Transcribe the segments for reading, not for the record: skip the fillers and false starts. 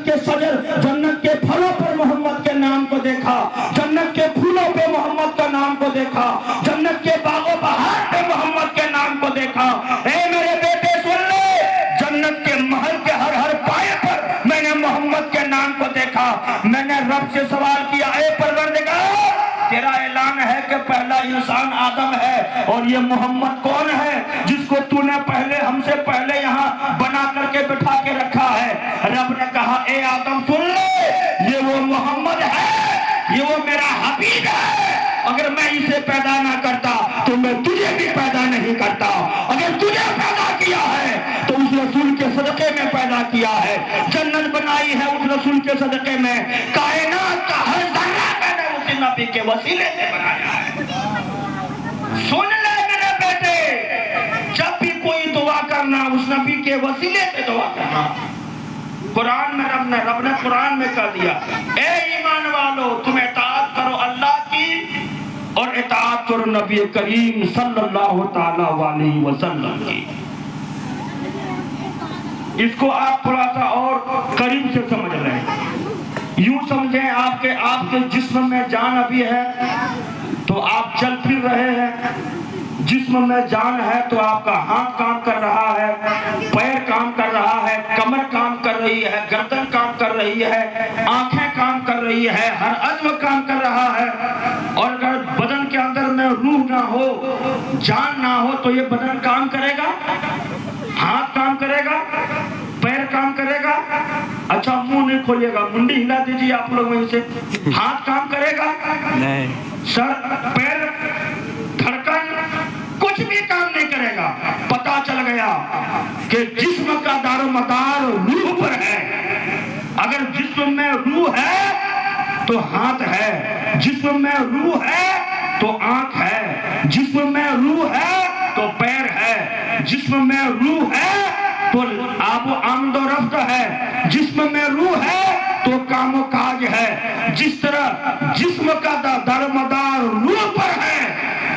जन्नत के सजर, जन्नत के फलों पर मोहम्मद के नाम को देखा, जन्नत के फूलों पे मोहम्मद का नाम को देखा, जन्नत के बागों बहार पे मोहम्मद के नाम को देखा। ए मेरे बेटे सुन ले, जन्नत के महल के हर हर पाए पर मैंने मोहम्मद के नाम को देखा। मैंने रब से सवाल किया, ए परवरदिगार, तेरा ऐलान है कि पहला इंसान आदम है और ये मोहम्मद कौन है जिसको तूने पहले हमसे पहले यहाँ बना करके बिठा के रखा है? रब ने कहा, ए आदम सुन ले, ये वो मोहम्मद है, ये वो मेरा हबीब है। अगर मैं इसे पैदा ना करता तो मैं तुझे भी पैदा नहीं करता। अगर तुझे पैदा किया है तो उस रसूल के सदक़े में पैदा किया है। जन्नत बनाई है उस रसूल के सदक़े में। कायनात का हर ज़र्रा मैंने उसी नबी के वसीले से बनाया है। सुन ले मेरे बेटे, जब भी कोई दुआ करना उस नबी के वसीले से दुआ करना। कुरान में रब ने कुरान में कर दिया, ए ईमान वालो, तुम इताअत करो अल्लाह की और इताअत करो नबी करीम सल्लल्लाहु ताला अलैहि वसल्लम की। इसको आप थोड़ा सा और करीब से समझ लें। यूं समझें, आपके जिस्म में जान अभी है तो आप चल फिर रहे हैं। जिस्म में जान है तो आपका हाथ काम कर रहा है, पैर काम कर रहा है, कमर काम कर रही है, गर्दन काम कर रही है, आंखें काम कर रही है, हर अज़्म काम कर रहा है। और अगर बदन के अंदर में रूह ना हो, जान ना हो, तो ये बदन काम करेगा? हाथ काम करेगा? पैर काम करेगा? अच्छा, मुंह नहीं खोलिएगा, मुंडी हिला दीजिए आप लोग वहीं से। हाथ काम करेगा? नहीं। सर, पैर, धड़कन, कुछ भी काम नहीं करेगा। पता चल गया कि जिस्म का दारोमदार रूह पर है। अगर जिस्म में रूह है तो हाथ है, जिस्म में रूह है तो आंख है, जिस्म में रूह है तो पैर है, जिस्म में रूह है तो आबो आमदो रफ्त है, जिस्म में रूह है तो कामो काज है। जिस तरह जिस्म का दारोमदार रूह पर है,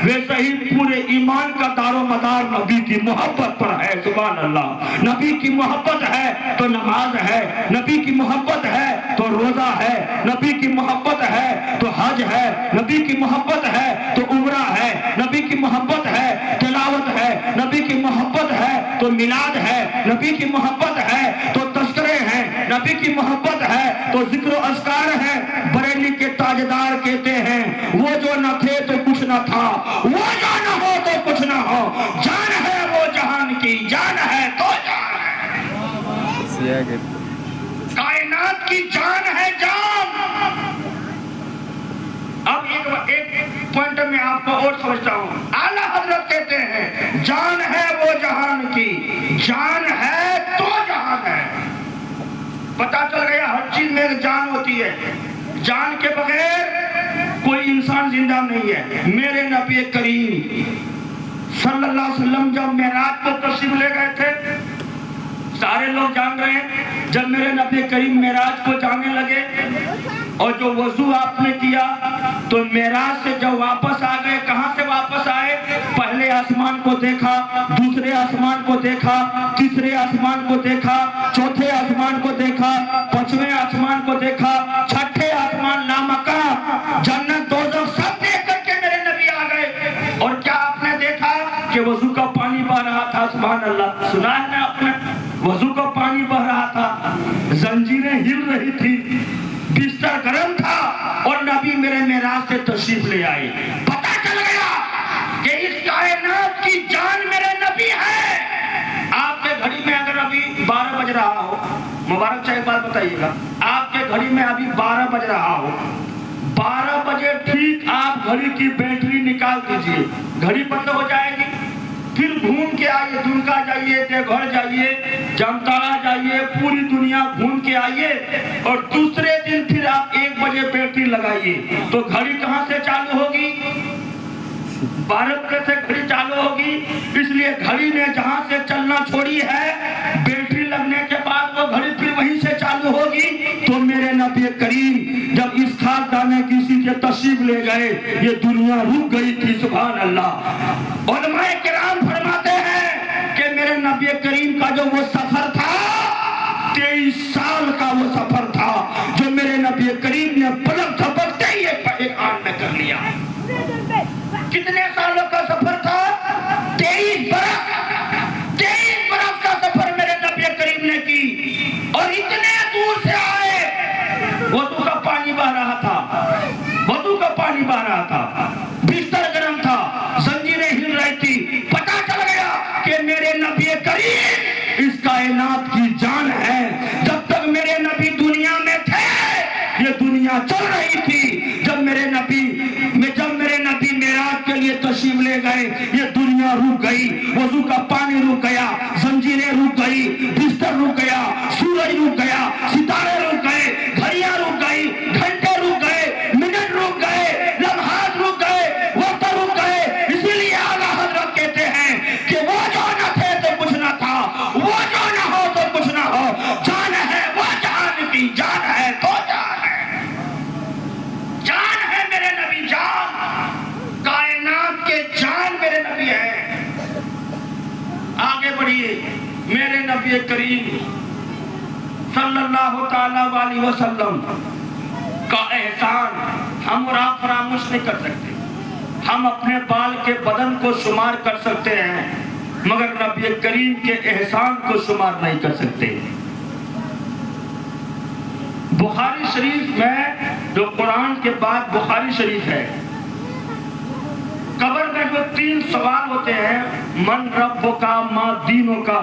वैसे ही पूरे ईमान का दारोमदार नबी की मोहब्बत पर है। सुभान अल्लाह। नबी की मोहब्बत है तो नमाज है, नबी की मोहब्बत है तो रोजा है, नबी की मोहब्बत है तो हज है, नबी की मोहब्बत है तो उम्रा है, नबी की मोहब्बत है तिलावत है, नबी की मोहब्बत है तो मिलाद है, नबी की मोहब्बत है तो तस्करे हैं, नबी की मोहब्बत है तो जिक्र अस्कार है। बरेली के ताजदार कहते हैं, वो जो न थे तो कुछ न था, वो जो न हो तो कुछ न हो, जान है वो जहान की, जान है तो जान है, कायनात की जान है जान। अब एक पॉइंट में आपको और समझता हूँ। आला हजरत कहते हैं, जान है वो जहान की, जान है तो जहान है। पता चल गया हर चीज में एक जान होती है। जान के बगैर कोई इंसान जिंदा नहीं है। मेरे नबी करीम सल्लल्लाहु अलैहि वसल्लम जब मेराज को तशरीफ ले गए थे, सारे लोग जान रहे हैं, जब मेरे नबी करीम मेराज को जाने लगे और जो वजू आपने किया तो मेराज से जब वापस आ गए, कहां से वापस आए? पहले आसमान को देखा, दूसरे आसमान को देखा, तीसरे आसमान को देखा, चौथे आसमान को देखा, पांचवें आसमान को देखा, छठे आसमान नामका जन्नत दोज़ख सब देख करके मेरे नबी आ गए। और क्या आपने देखा कि वजू का पानी बह रहा था? सुभान अल्लाह। सुना है ना आपने? वजू का पानी बह रहा था, जंजीरें हिल रही थी, बिस्तर गर्म था और नबी मेरे मेराज से तशरीफ ले आए। पता चल गया कि इस कायनात की जान मेरे नबी है। आपके घड़ी में अगर अभी 12 बज रहा हो, मुबारक चाहे बात बताइएगा, आपके घड़ी में अभी 12 बज रहा हो, 12 बजे ठीक आप घड़ी की बैटरी निकाल दीजिए, घड़ी बंद हो जाएगी। फिर घूम के आइए, दुमका जाइए, देवघर जाइए, जामताड़ा जाइए, पूरी दुनिया घूम के आइए और दूसरे दिन फिर आप 1 बजे बैटरी लगाइए, तो घड़ी कहाँ से चालू होगी? 12 बजे से घड़ी चालू होगी। इसलिए घड़ी ने जहाँ से चलना छोड़ी है, बैटरी लगने के बाद वो घड़ी फिर वहीं से चालू होगी। तो मेरे नबी करीम जब इस खानदाने किसी के तशरीफ ले गए, ये दुनिया रुक गई थी। सुभान अल्लाह। उलमाए किराम फरमाते हैं कि मेरे नबी करीम का जो वो सफर था, 23 साल का वो सफर نبی کریم نے پلک جھپکتے ہی ایک آن میں کر لیا۔ کتنے سالوں کا سفر تھا؟ 23 برس کا سفر میرے نبی کریم نے کی، اور اتنے دور سے آئے، وضو کا پانی بہ رہا تھا، بستر گرم تھا، زنجیریں ہل رہی تھی، پتہ چل گیا کہ میرے نبی کریم اس کائنات کی جان ہے۔ جب تک میرے نبی دنیا میں تھے یہ دنیا چل رہی تھی، جب میرے نبی معراج کے لیے تشریف لے گئے یہ دنیا رک گئی، وضو کا پانی رک گیا، زنجیریں رک گئی، بستر رک گیا، سورج رک گیا، ستارے رک گئے، گھڑیاں رک گئی، گھنٹے رک گئے، منٹ رک گئے، لمحات رک گئے، وقت رک گئے۔ اسی لیے اعلیٰ حضرت کہتے ہیں کہ وہ جو نہ تھے تو کچھ نہ تھا، وہ جو نہ ہو تو کچھ نہ ہو، جان ہے وہ جہان کی، جان ہے تو جان ہے، جان ہے میرے نبی، جان کائنات کے جان میرے نبی ہیں۔ آگے بڑھیے، میرے نبی کریم صلی اللہ تعالیٰ علیہ وسلم کا احسان ہم اور آپ فراموش نہیں کر سکتے۔ ہم اپنے بال کے بدن کو شمار کر سکتے ہیں مگر نبی کریم کے احسان کو شمار نہیں کر سکتے۔ بخاری شریف میں جو قرآن کے بعد بخاری شریف ہے، قبر میں جو 3 سوال ہوتے ہیں، من رب کا، ما دینوں کا،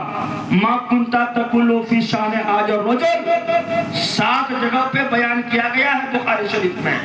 ما کنتا تقول فی شان حاج اور رجل، 7 جگہ پہ بیان کیا گیا ہے بخاری شریف میں۔